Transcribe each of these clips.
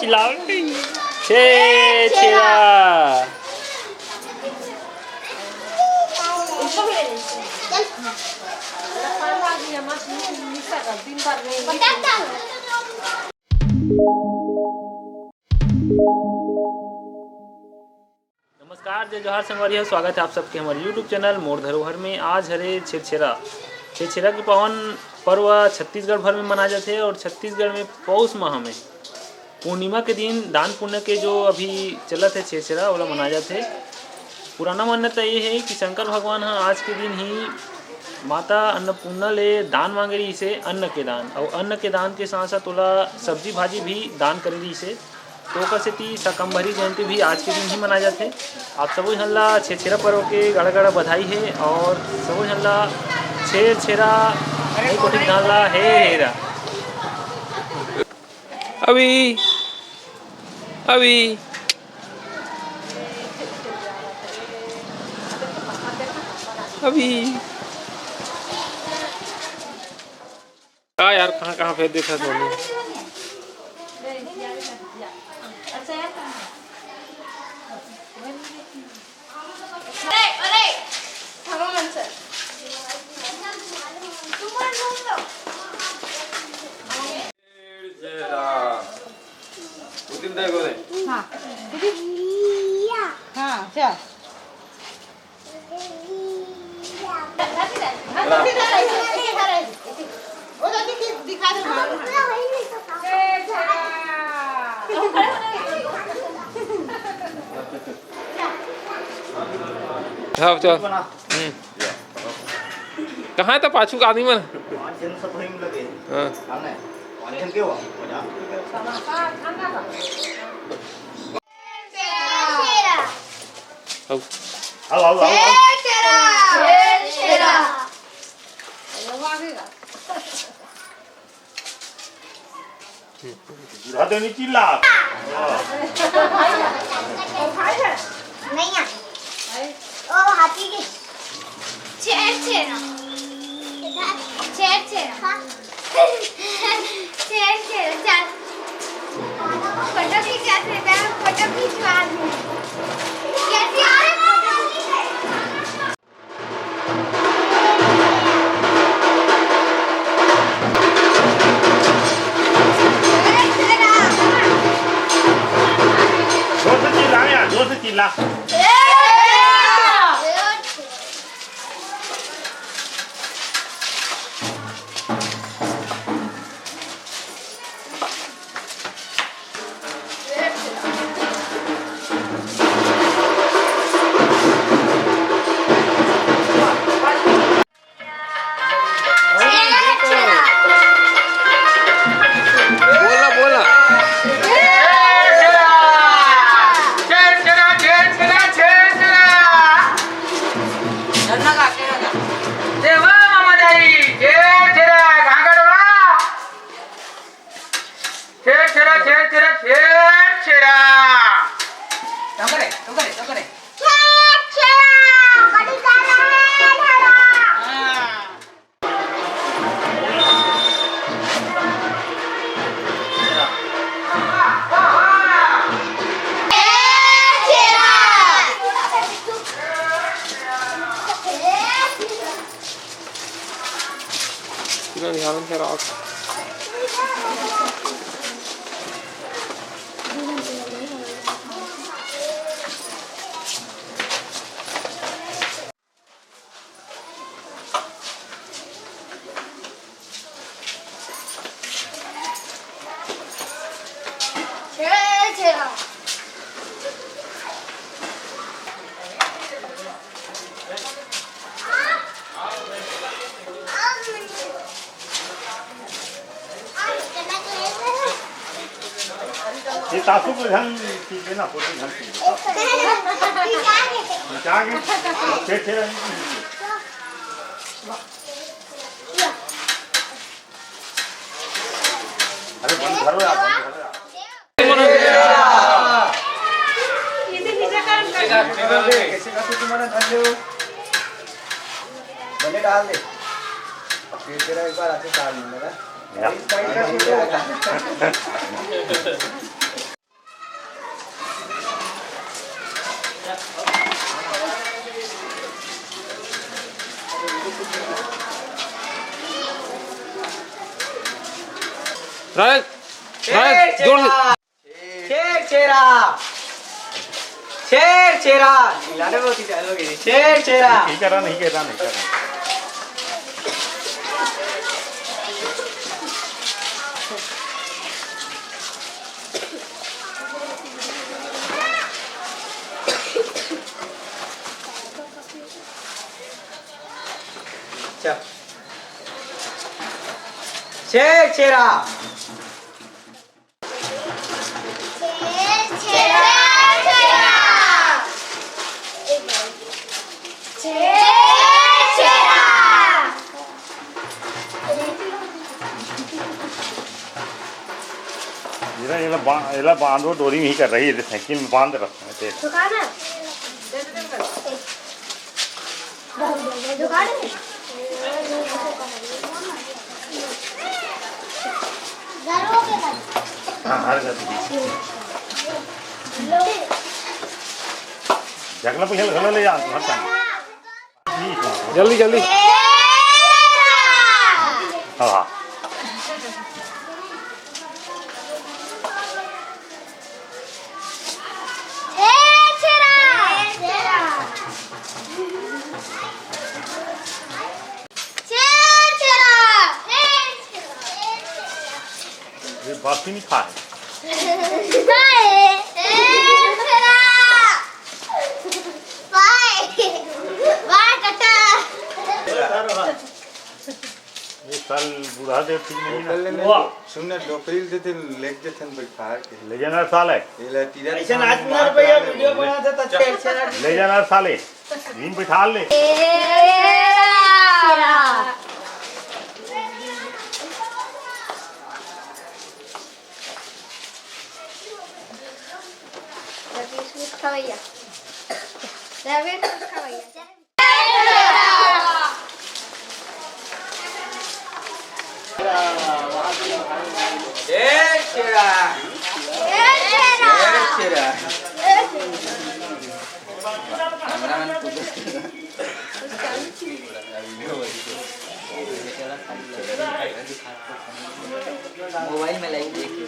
चिल्लाओ छे छेरा। नमस्कार, जय जोहार संगवारी, स्वागत है आप सबके हमारे YouTube चैनल मोर धरोहर में। आज हरे छेरछेरा के पावन पर्व छत्तीसगढ़ भर में मनाया जाते हैं और छत्तीसगढ़ में पौष माह में पूर्णिमा के दिन दान पुण्य के जो अभी चलत है छेरछेरा वाला मनाया जाते हैं। पुराना मान्यता ये है कि शंकर भगवान आज के दिन ही माता अन्नपूर्णा ले दान मांगे रही से अन्न के दान, और अन्न के दान के साथ साथ ओला सब्जी भाजी भी दान करे रही से। तो कसती शाकंभरी जयंती भी आज के दिन ही मनाया जाते। आप सबो झन छेरछेरा पर्व के गड़ा बधाई है और सबो झन छेरछेरा कोठी धान ला हे हेरा। अभी यार कहाँ फिर देखा सोनी। हाँ चल। कहाँ था पाछू का आदमी मन? चिल्ला हाथी की छेरछेरा चल फोटो खींचाते हैं, फोटो खींचवा दो। कैसी आ रही जोर से चिल्ला। ध्यान से रख। ये तासु को ध्यान कीजिए ना, फोटो ध्यान कीजिए। छेरछेरा अरे बंद करो यार, कैसे तुम्हारा बने डाल दे फिर तेरा एक बार आके डाल दूंगा। राज राज जोर से शेर चेरा शेर चेरा लाने बहुत ही डायलॉग है शेर चेरा नहीं कर रहा चल शेर चेरा ये बांधो डोरी में ही कर रही है, साइकिल में बांध रखते हैं। हाँ हर घर जगला पे घला ले जा हर टाइम जल्दी जल्दी हाँ ये बासी नहीं खाए ये साल बूढ़ा देव ठीक नहीं ना सुनने डोकरी देते लेक देते बैठा के ले जाना साल है ये तीरा ऐसा नाच ना रुपया वीडियो बनाते तो शेर चेरा ले जाना साले नीम बिठा ले खवैया शेर चेरा शेर चेरा कैमरामैन मोबाइल में लाइव देखिए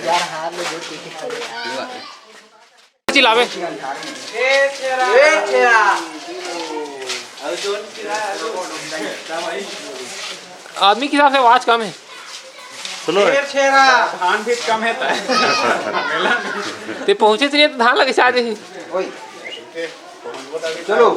यार हाथ में देख के चिल्लावे शेर चेरा आदमी के हिसाब से आवाज कम है। सुनो शेर चेरा धान भी कम है ते पहुंचे तो नहीं तो धान लगे शायद ही ओए चलो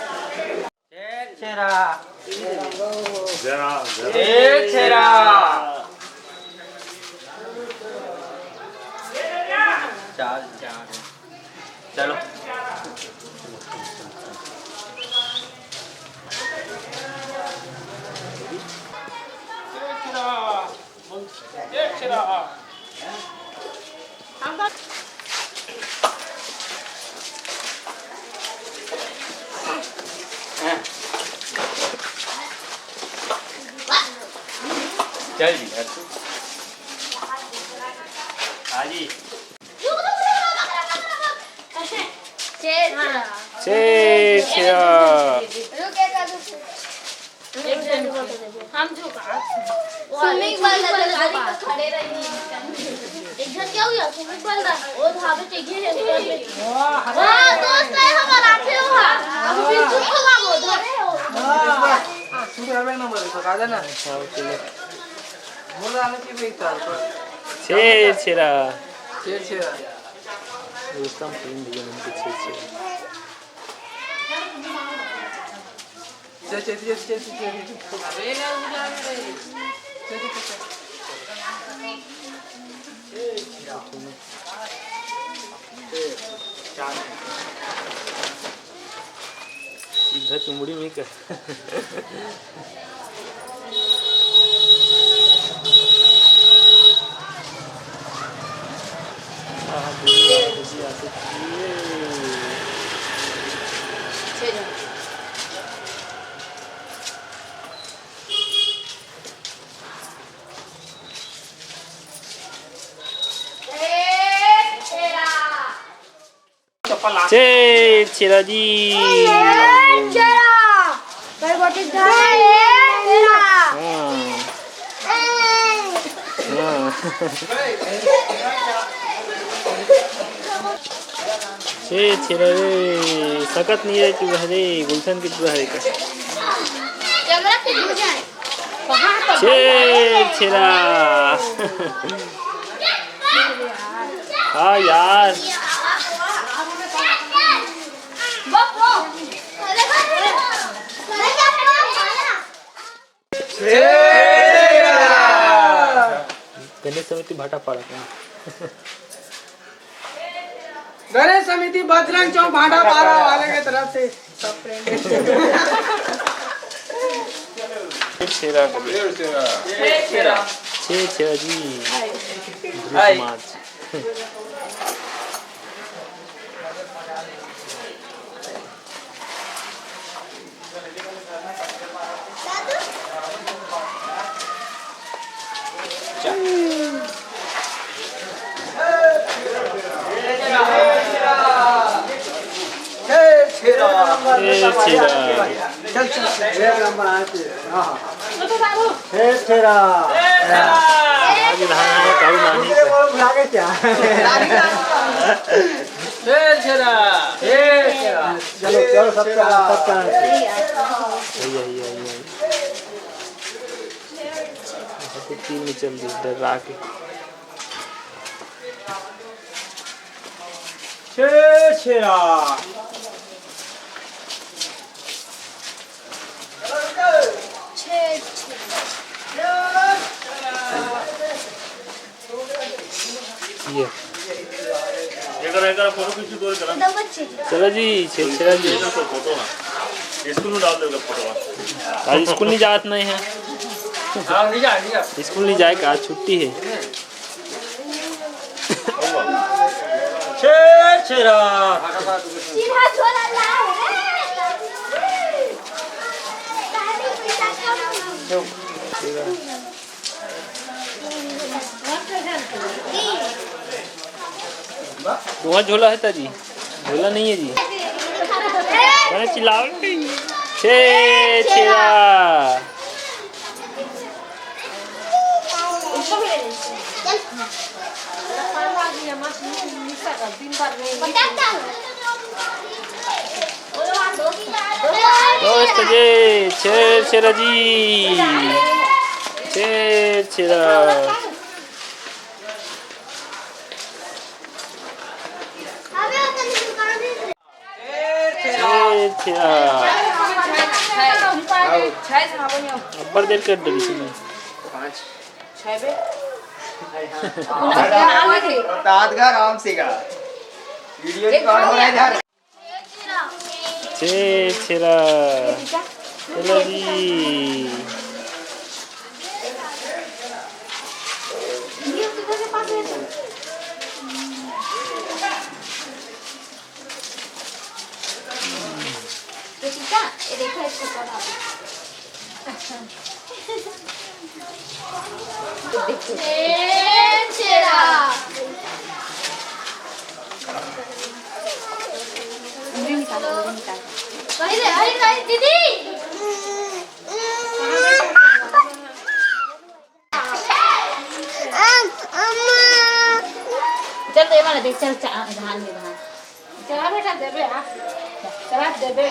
शेर चेरा जरा शेर चेरा चलो चल जी हाजी हम जो स्विमिंग पूल गाड़ी पर खड़े रही इधर क्या हुआ स्विमिंग पूल वो धाबे चाहिए है वाह दोस्त है हमारा थे हुआ अभी बिल्कुल खुला वो धरे हो सुबह में नंबर है तो का जाना बोल रहा है कि भाई छे छेरा शेर चेरा दोस्तों फिल्म दिया मैंने छे छेरा अबे ना उड़ा सीधा चुमड़ी में कर छेरा जी। छेरा रे सकत नहीं है कि रे गुलशन की पूरा है का छेरा। हाँ यार गणेश समिति भाटा पड़ा गणेश समिति बजरंग चौक भाटा पारा वाले के तरफ से सब छेरा जी समाज। चल डरा के छेरा चलो जी छेरा जी स्कूल में डाल देगा फोटो। आज स्कूल नहीं जात नहीं है स्कूल नहीं जाएगा आज छुट्टी है। छेरा तुम्हारा झोला है ताजी? झोला नहीं है जी। मैंने चिल्लाओ छेरा। दोस्त जी छेरा जी छेरा। अब्बर देर कर दे इसमें 5 तात का आराम से का वीडियो रिकॉर्ड हो रहा है यार। छेरा चलो जी। दीदी चल दे वाला देख चल धान में धान चला बेटा देबे चला देबे।